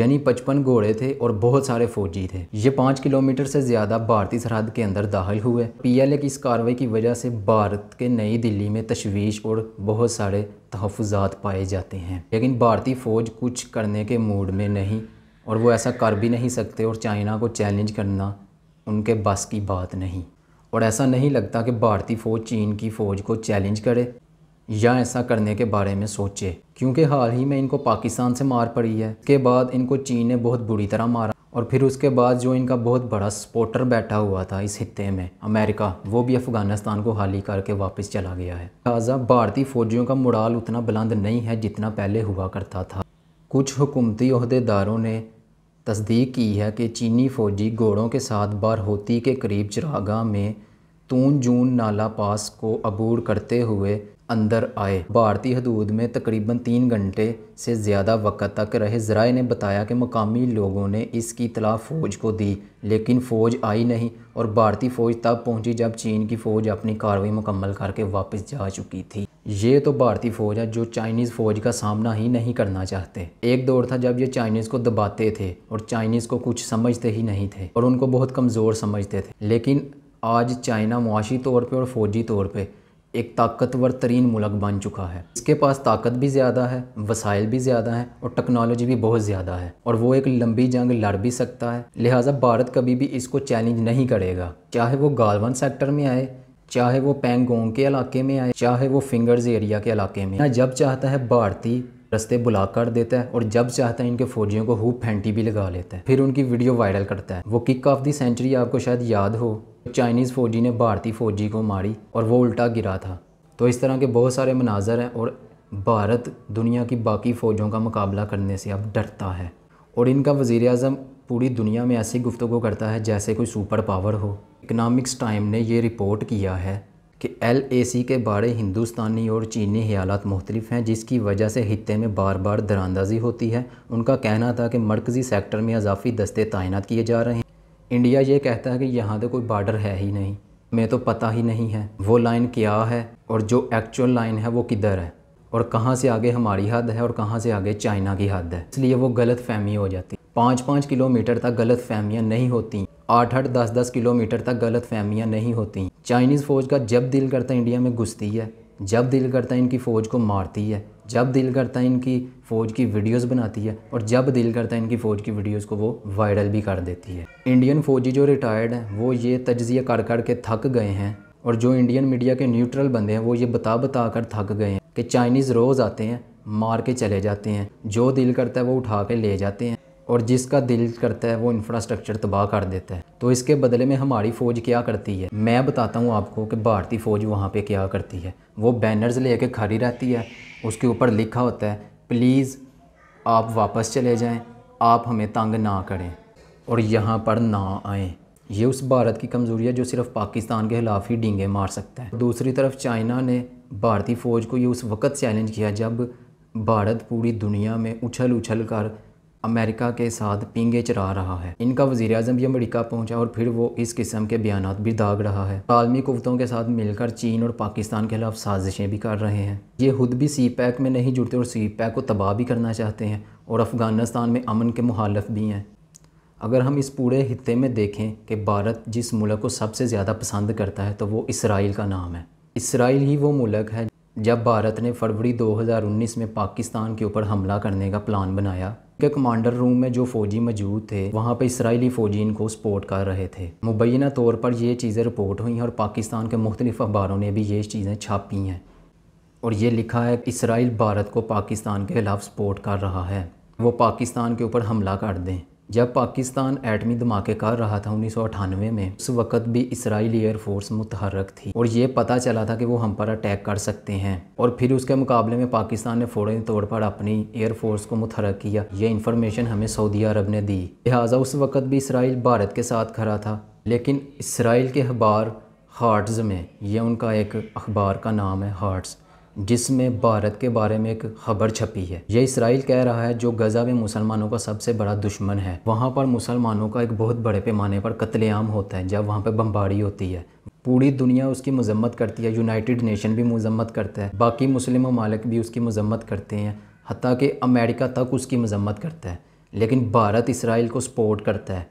یعنی 55 گھوڑے تھے اور بہت سارے فوجی تھے۔ یہ 5 کلومیٹر سے زیادہ بھارتی سرحد کے اندر داخل ہوئے۔ PLA کی اس کارروائی کی وجہ سے بھارت کے نئی دلی میں تشویش اور بہت سارے تحفظات پائے جاتے ہیں، لیکن بھارتی فوج کچھ کرنے کے موڈ میں نہیں اور وہ ایسا کر بھی نہیں سکتے، اور چائنا کو چیلنج کرنا ان کے بس کی بات نہیں، اور ایسا نہیں لگتا کہ بھارتی فوج چین کی فوج کو چیلنج کرے یا ایسا کرنے کے بارے میں سوچے، کیونکہ حال ہی میں ان کو پاکستان سے مار پڑی ہے۔ اس کے بعد ان کو چین نے بہت بری طرح مارا، اور پھر اس کے بعد جو ان کا بہت بڑا سپورٹر بیٹھا ہوا تھا اس خطے میں، امریکہ، وہ بھی افغانستان کو خالی کر کے واپس چلا گیا ہے۔ لہٰذا بھارتی فوجیوں کا مورال اتنا بلند نہیں ہے جتنا پہلے ہوا کرتا تھا۔ کچھ حکومتی عہدیداروں نے تصدیق کی ہے کہ چینی فوجی گھوڑوں کے ساتھ بارہوتی کے قریب چراگاہ میں تون جون نالا پاس کو عبور کرتے ہوئے اندر آئے۔ بھارتی حدود میں تقریباً 3 گھنٹے سے زیادہ وقت تک رہے۔ ذرائع نے بتایا کہ مقامی لوگوں نے اس کی اطلاع فوج کو دی، لیکن فوج آئی نہیں، اور بھارتی فوج تب پہنچی جب چین کی فوج اپنی کارروائی مکمل کر کے واپس جا چکی تھی۔ یہ تو بھارتی فوج ہے جو چائنیز فوج کا سامنا ہی نہیں کرنا چاہتے۔ ایک دور تھا جب یہ چائنیز کو دباتے تھے اور چائنیز کو کچھ سمجھتے ہی نہیں تھے اور ان کو بہت کمزور سمجھتے تھے، لیکن آج چائنا معاشی طور پہ اور فوجی طور پہ ایک طاقتور ترین ملک بن چکا ہے۔ اس کے پاس طاقت بھی زیادہ ہے، وسائل بھی زیادہ ہیں اور ٹیکنالوجی بھی بہت زیادہ ہے، اور وہ ایک لمبی جنگ لڑ بھی سکتا ہے۔ لہٰذا بھارت کبھی بھی اس کو چیلنج نہیں کرے گا، چاہے وہ گالون سیکٹر میں آئے، چاہے وہ پینگونگ کے علاقے میں آئے، چاہے وہ فنگرز ایریا کے علاقے میں۔ جب چاہتا ہے بھارتی رستے بلاک کر دیتا ہے، اور جب چاہتا ہے ان کے فوجیوں کو ہوپ پھینٹی بھی لگا لیتا ہے، پھر ان کی ویڈیو وائرل کرتا ہے۔ وہ کک آف دی سینچری آپ کو شاید یاد ہو، چائنیز فوجی نے بھارتی فوجی کو ماری اور وہ الٹا گرا تھا۔ تو اس طرح کے بہت سارے مناظر ہیں، اور بھارت دنیا کی باقی فوجوں کا مقابلہ کرنے سے اب ڈرتا ہے، اور ان کا وزیر اعظم پوری دنیا میں ایسی گفتگو کرتا ہے جیسے کوئی سپر پاور ہو۔ اکنامکس ٹائم نے یہ رپورٹ کیا ہے کہ LAC کے بارے ہندوستانی اور چینی خیالات مختلف ہیں، جس کی وجہ سے خطے میں بار بار دراندازی ہوتی ہے۔ ان کا کہنا تھا کہ مرکزی سیکٹر میں اضافی دستے تعینات کیے جا رہے ہیں۔ انڈیا یہ کہتا ہے کہ یہاں تو کوئی بارڈر ہے ہی نہیں، ہمیں تو پتہ ہی نہیں ہے وہ لائن کیا ہے، اور جو ایکچوئل لائن ہے وہ کدھر ہے، اور کہاں سے آگے ہماری حد ہے اور کہاں سے آگے چائنا کی حد ہے۔ اس لیے وہ غلط فہمی ہو جاتی۔ 5-5 کلومیٹر تک غلط فہمیاں نہیں ہوتی، 8-8 10-10 کلومیٹر تک غلط فہمیاں نہیں ہوتی۔ چائنیز فوج کا جب دل کرتا ہے انڈیا میں گھستی ہے، جب دل کرتا ہے ان کی فوج کو مارتی ہے، جب دل کرتا ہے ان کی فوج کی ویڈیوز بناتی ہے، اور جب دل کرتا ہے ان کی فوج کی ویڈیوز کو وہ وائرل بھی کر دیتی ہے۔ انڈین فوجی جو ریٹائرڈ ہیں وہ یہ تجزیہ کر کر کے تھک گئے ہیں، اور جو انڈین میڈیا کے نیوٹرل بندے ہیں وہ یہ بتا کر تھک گئے ہیں کہ چائنیز روز آتے ہیں، مار کے چلے جاتے ہیں، جو دل کرتا ہے وہ اٹھا کے لے جاتے ہیں، اور جس کا دل کرتا ہے وہ انفراسٹرکچر تباہ کر دیتا ہے۔ تو اس کے بدلے میں ہماری فوج کیا کرتی ہے؟ میں بتاتا ہوں آپ کو کہ بھارتی فوج وہاں پہ کیا کرتی ہے۔ وہ بینرز لے کے کھڑی رہتی ہے، اس کے اوپر لکھا ہوتا ہے پلیز آپ واپس چلے جائیں، آپ ہمیں تنگ نہ کریں اور یہاں پر نہ آئیں۔ یہ اس بھارت کی کمزوری ہے جو صرف پاکستان کے خلاف ہی ڈینگے مار سکتا ہے۔ دوسری طرف چائنا نے بھارتی فوج کو یہ اس وقت چیلنج کیا جب بھارت پوری دنیا میں اچھل کر امریکہ کے ساتھ پینگے چرا رہا ہے۔ ان کا وزیر اعظم بھی امریکہ پہنچا اور پھر وہ اس قسم کے بیانات بھی داغ رہا ہے۔ عالمی قوتوں کے ساتھ مل کر چین اور پاکستان کے خلاف سازشیں بھی کر رہے ہیں۔ یہ خود بھی CPEC میں نہیں جڑتے اور CPEC کو تباہ بھی کرنا چاہتے ہیں، اور افغانستان میں امن کے مخالف بھی ہیں۔ اگر ہم اس پورے خطے میں دیکھیں کہ بھارت جس ملک کو سب سے زیادہ پسند کرتا ہے تو وہ اسرائیل کا نام ہے۔ اسرائیل ہی وہ ملک ہے جب بھارت نے فروری 2019 میں پاکستان کے اوپر حملہ کرنے کا پلان بنایا کہ کمانڈر روم میں جو فوجی موجود تھے وہاں پہ اسرائیلی فوجی ان کو سپورٹ کر رہے تھے۔ مبینہ طور پر یہ چیزیں رپورٹ ہوئیں اور پاکستان کے مختلف اخباروں نے بھی یہ چیزیں چھاپی ہیں، اور یہ لکھا ہے کہ اسرائیل بھارت کو پاکستان کے خلاف سپورٹ کر رہا ہے، وہ پاکستان کے اوپر حملہ کر دیں۔ جب پاکستان ایٹمی دھماکے کر رہا تھا 1998 میں، اس وقت بھی اسرائیلی ایئر فورس متحرک تھی اور یہ پتہ چلا تھا کہ وہ ہم پر اٹیک کر سکتے ہیں، اور پھر اس کے مقابلے میں پاکستان نے فوری طور پر اپنی ایئر فورس کو متحرک کیا۔ یہ انفارمیشن ہمیں سعودی عرب نے دی، لہٰذا اس وقت بھی اسرائیل بھارت کے ساتھ کھڑا تھا۔ لیکن اسرائیل کے اخبار ہارٹز میں، یہ ان کا ایک اخبار کا نام ہے ہارٹز، جس میں بھارت کے بارے میں ایک خبر چھپی ہے۔ یہ اسرائیل کہہ رہا ہے جو غزہ میں مسلمانوں کا سب سے بڑا دشمن ہے، وہاں پر مسلمانوں کا ایک بہت بڑے پیمانے پر قتل عام ہوتا ہے جب وہاں پہ بمباری ہوتی ہے۔ پوری دنیا اس کی مذمت کرتی ہے، یونائٹڈ نیشن بھی مذمت کرتا ہے، باقی مسلم ممالک بھی اس کی مذمت کرتے ہیں، حتیٰ کہ امریکہ تک اس کی مذمت کرتا ہے۔ لیکن بھارت اسرائیل کو سپورٹ کرتا ہے۔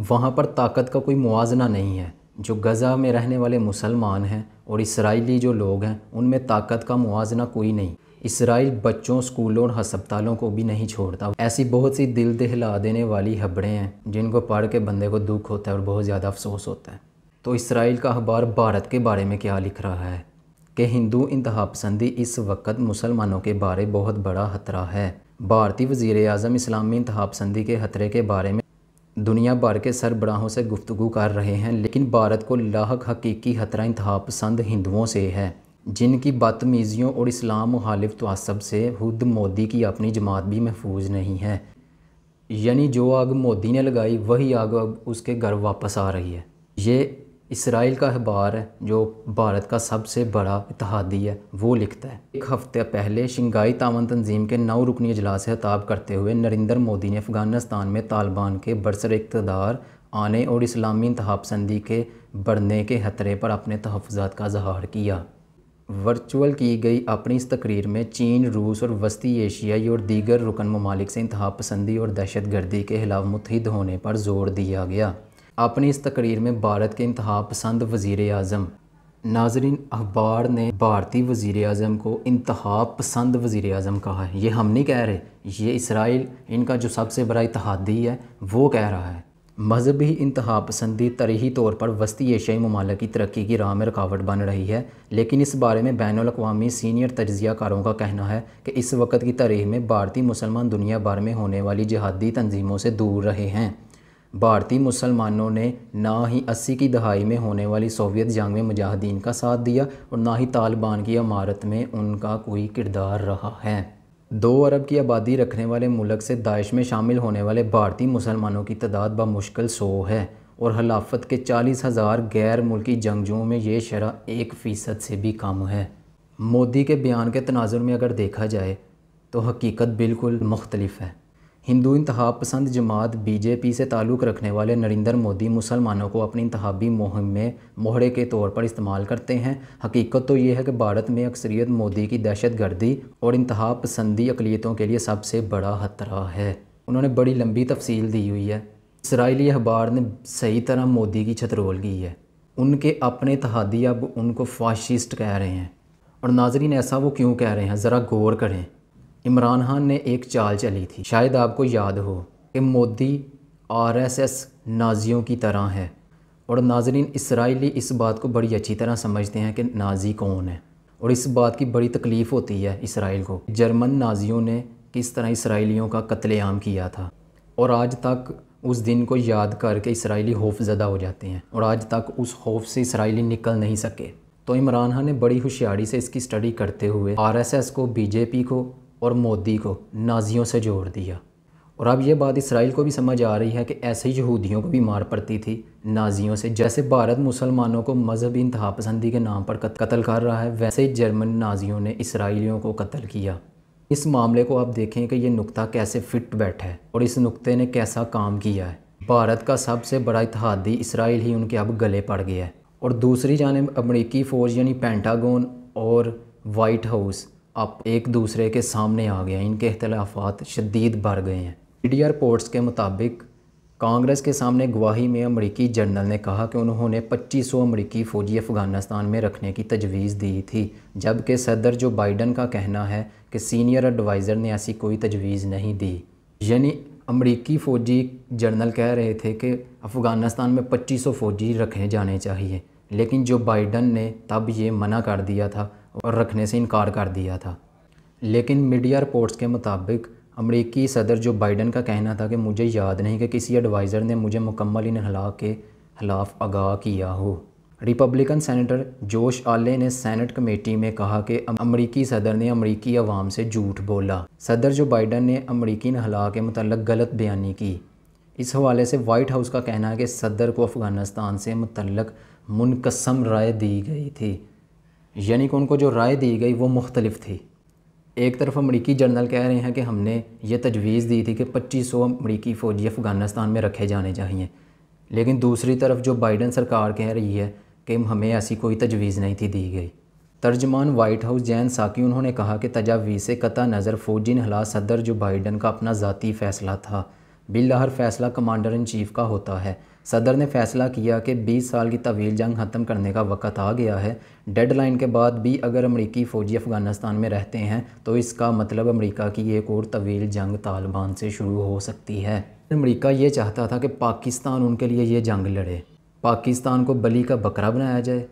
وہاں پر طاقت کا کوئی موازنہ نہیں ہے۔ جو غزہ میں رہنے والے مسلمان ہیں اور اسرائیلی جو لوگ ہیں ان میں طاقت کا موازنہ کوئی نہیں۔ اسرائیل بچوں، اسکولوں اور ہسپتالوں کو بھی نہیں چھوڑتا۔ ایسی بہت سی دل دہلا دینے والی خبریں ہیں جن کو پڑھ کے بندے کو دکھ ہوتا ہے اور بہت زیادہ افسوس ہوتا ہے۔ تو اسرائیل کا اخبار بھارت کے بارے میں کیا لکھ رہا ہے کہ ہندو انتہا پسندی اس وقت مسلمانوں کے بارے بہت بڑا خطرہ ہے۔ بھارتی وزیر اعظم اسلامی انتہا پسندی کے خطرے کے بارے میں دنیا بھر کے سربراہوں سے گفتگو کر رہے ہیں، لیکن بھارت کو لاحق حقیقی خطرہ انتہا پسند ہندوؤں سے ہے، جن کی بدتمیزیوں اور اسلام مخالف تعصب سے خود مودی کی اپنی جماعت بھی محفوظ نہیں ہے۔ یعنی جو آگ مودی نے لگائی وہی آگ اب اس کے گھر واپس آ رہی ہے۔ یہ اسرائیل کا اخبار ہے جو بھارت کا سب سے بڑا اتحادی ہے، وہ لکھتا ہے۔ ایک ہفتے پہلے شنگھائی تعاون تنظیم کے 9 رکنی اجلاس سے خطاب کرتے ہوئے نریندر مودی نے افغانستان میں طالبان کے برسر اقتدار آنے اور اسلامی انتہا پسندی کے بڑھنے کے خطرے پر اپنے تحفظات کا اظہار کیا۔ ورچوئل کی گئی اپنی اس تقریر میں چین، روس اور وسطی ایشیائی اور دیگر رکن ممالک سے انتہا پسندی اور دہشت گردی کے خلاف متحد ہونے پر زور دیا گیا۔ اپنی اس تقریر میں بھارت کے انتہا پسند وزیر اعظم، ناظرین اخبار نے بھارتی وزیر اعظم کو انتہا پسند وزیر اعظم کہا ہے۔ یہ ہم نہیں کہہ رہے، یہ اسرائیل ان کا جو سب سے بڑا اتحادی ہے وہ کہہ رہا ہے۔ مذہبی انتہا پسندی طرحی طور پر وسطی ایشیائی ممالک کی ترقی کی راہ میں رکاوٹ بن رہی ہے، لیکن اس بارے میں بین الاقوامی سینئر تجزیہ کاروں کا کہنا ہے کہ اس وقت کی تاریخ میں بھارتی مسلمان دنیا بھر میں ہونے والی جہادی تنظیموں سے دور رہے ہیں۔ بھارتی مسلمانوں نے نہ ہی 80 کی دہائی میں ہونے والی سوویت جنگ میں مجاہدین کا ساتھ دیا اور نہ ہی طالبان کی عمارت میں ان کا کوئی کردار رہا ہے۔ 2 ارب کی آبادی رکھنے والے ملک سے داعش میں شامل ہونے والے بھارتی مسلمانوں کی تعداد بمشکل 100 ہے اور خلافت کے 40,000 غیر ملکی جنگجوؤں میں یہ شرح 1% سے بھی کم ہے۔ مودی کے بیان کے تناظر میں اگر دیکھا جائے تو حقیقت بالکل مختلف ہے۔ ہندو انتہا پسند جماعت بی جے پی سے تعلق رکھنے والے نریندر مودی مسلمانوں کو اپنی انتخابی مہم میں موہرے کے طور پر استعمال کرتے ہیں۔ حقیقت تو یہ ہے کہ بھارت میں اکثریت مودی کی دہشت گردی اور انتہا پسندی اقلیتوں کے لیے سب سے بڑا خطرہ ہے۔ انہوں نے بڑی لمبی تفصیل دی ہوئی ہے۔ اسرائیلی اخبار نے صحیح طرح مودی کی چھترول کی ہے۔ ان کے اپنے اتحادی اب ان کو فاشسٹ کہہ رہے ہیں، اور ناظرین ایسا وہ کیوں کہہ رہے ہیں ذرا غور کریں۔ عمران خان نے ایک چال چلی تھی، شاید آپ کو یاد ہو، کہ مودی RSS نازیوں کی طرح ہے، اور ناظرین اسرائیلی اس بات کو بڑی اچھی طرح سمجھتے ہیں کہ نازی کون ہے، اور اس بات کی بڑی تکلیف ہوتی ہے اسرائیل کو۔ جرمن نازیوں نے کس طرح اسرائیلیوں کا قتل عام کیا تھا، اور آج تک اس دن کو یاد کر کے اسرائیلی خوف زدہ ہو جاتے ہیں، اور آج تک اس خوف سے اسرائیلی نکل نہیں سکے۔ تو عمران خان نے بڑی ہوشیاری سے اس کی اسٹڈی کرتے ہوئے RSS کو، BJP کو اور مودی کو نازیوں سے جوڑ دیا، اور اب یہ بات اسرائیل کو بھی سمجھ آ رہی ہے کہ ایسے ہی یہودیوں کو بھی مار پڑتی تھی نازیوں سے۔ جیسے بھارت مسلمانوں کو مذہبی انتہا پسندی کے نام پر قتل کر رہا ہے، ویسے ہی جرمن نازیوں نے اسرائیلیوں کو قتل کیا۔ اس معاملے کو آپ دیکھیں کہ یہ نقطہ کیسے فٹ بیٹھا ہے اور اس نقطے نے کیسا کام کیا ہے۔ بھارت کا سب سے بڑا اتحادی اسرائیل ہی ان کے اب گلے پڑ گیا ہے، اور دوسری جانب امریکی فوج یعنی پینٹاگون اور وائٹ ہاؤس اب ایک دوسرے کے سامنے آ گئے ہیں، ان کے اختلافات شدید بڑھ گئے ہیں۔ میڈیا رپورٹس کے مطابق کانگریس کے سامنے گواہی میں امریکی جنرل نے کہا کہ انہوں نے 2500 امریکی فوجی افغانستان میں رکھنے کی تجویز دی تھی، جبکہ صدر جو بائیڈن کا کہنا ہے کہ سینئر ایڈوائزر نے ایسی کوئی تجویز نہیں دی۔ یعنی امریکی فوجی جنرل کہہ رہے تھے کہ افغانستان میں 2500 فوجی رکھے جانے چاہیے، لیکن جو بائیڈن نے تب یہ منع کر دیا تھا اور رکھنے سے انکار کر دیا تھا۔ لیکن میڈیا رپورٹس کے مطابق امریکی صدر جو بائیڈن کا کہنا تھا کہ مجھے یاد نہیں کہ کسی ایڈوائزر نے مجھے مکمل انخلا کے خلاف آگاہ کیا ہو۔ ریپبلکن سینیٹر جوش آلے نے سینٹ کمیٹی میں کہا کہ امریکی صدر نے امریکی عوام سے جھوٹ بولا۔ صدر جو بائیڈن نے امریکی انخلا کے متعلق غلط بیانی کی۔ اس حوالے سے وائٹ ہاؤس کا کہنا ہے کہ صدر کو افغانستان سے متعلق منقسم رائے دی گئی تھی، یعنی کہ ان کو جو رائے دی گئی وہ مختلف تھی۔ ایک طرف امریکی جنرل کہہ رہے ہیں کہ ہم نے یہ تجویز دی تھی کہ 2500 امریکی فوجی افغانستان میں رکھے جانے چاہیے، لیکن دوسری طرف جو بائیڈن سرکار کہہ رہی ہے کہ ہمیں ایسی کوئی تجویز نہیں تھی دی گئی۔ ترجمان وائٹ ہاؤس جین ساکی انہوں نے کہا کہ تجاویز سے قطع نظر فوجی انخلا صدر جو بائیڈن کا اپنا ذاتی فیصلہ تھا، بالآخر فیصلہ کمانڈر ان چیف کا ہوتا ہے۔ صدر نے فیصلہ کیا کہ 20 سال کی طویل جنگ ختم کرنے کا وقت آ گیا ہے۔ ڈیڈ لائن کے بعد بھی اگر امریکی فوجی افغانستان میں رہتے ہیں تو اس کا مطلب امریکہ کی ایک اور طویل جنگ طالبان سے شروع ہو سکتی ہے۔ امریکہ یہ چاہتا تھا کہ پاکستان ان کے لیے یہ جنگ لڑے، پاکستان کو بلی کا بکرا بنایا جائے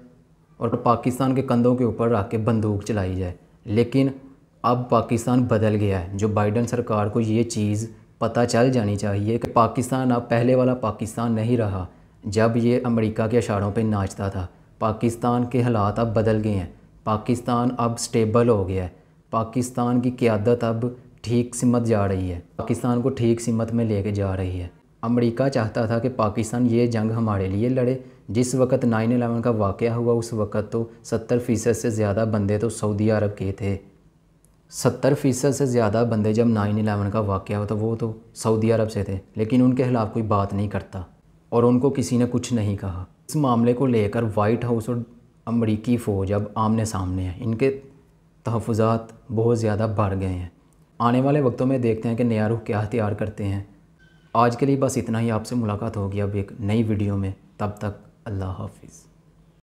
اور پاکستان کے کندھوں کے اوپر رکھ کے بندوق چلائی جائے، لیکن اب پاکستان بدل گیا ہے۔ جو بائیڈن سرکار کو یہ چیز پتہ چل جانی چاہیے کہ پاکستان اب پہلے والا پاکستان نہیں رہا جب یہ امریکہ کے اشاروں پہ ناچتا تھا۔ پاکستان کے حالات اب بدل گئے ہیں، پاکستان اب سٹیبل ہو گیا ہے، پاکستان کی قیادت اب ٹھیک سمت جا رہی ہے، پاکستان کو ٹھیک سمت میں لے کے جا رہی ہے۔ امریکہ چاہتا تھا کہ پاکستان یہ جنگ ہمارے لیے لڑے۔ جس وقت 9/11 کا واقعہ ہوا اس وقت تو 70% سے زیادہ بندے تو سعودی عرب کے تھے۔ 70% سے زیادہ بندے جب 9/11 کا واقعہ ہوا تو وہ تو سعودی عرب سے تھے، لیکن ان کے خلاف کوئی بات نہیں کرتا اور ان کو کسی نے کچھ نہیں کہا۔ اس معاملے کو لے کر وائٹ ہاؤس اور امریکی فوج اب آمنے سامنے ہیں، ان کے تحفظات بہت زیادہ بڑھ گئے ہیں۔ آنے والے وقتوں میں دیکھتے ہیں کہ نیا رخ کیا اختیار کرتے ہیں۔ آج کے لیے بس اتنا ہی، آپ سے ملاقات ہوگی اب ایک نئی ویڈیو میں، تب تک اللہ حافظ۔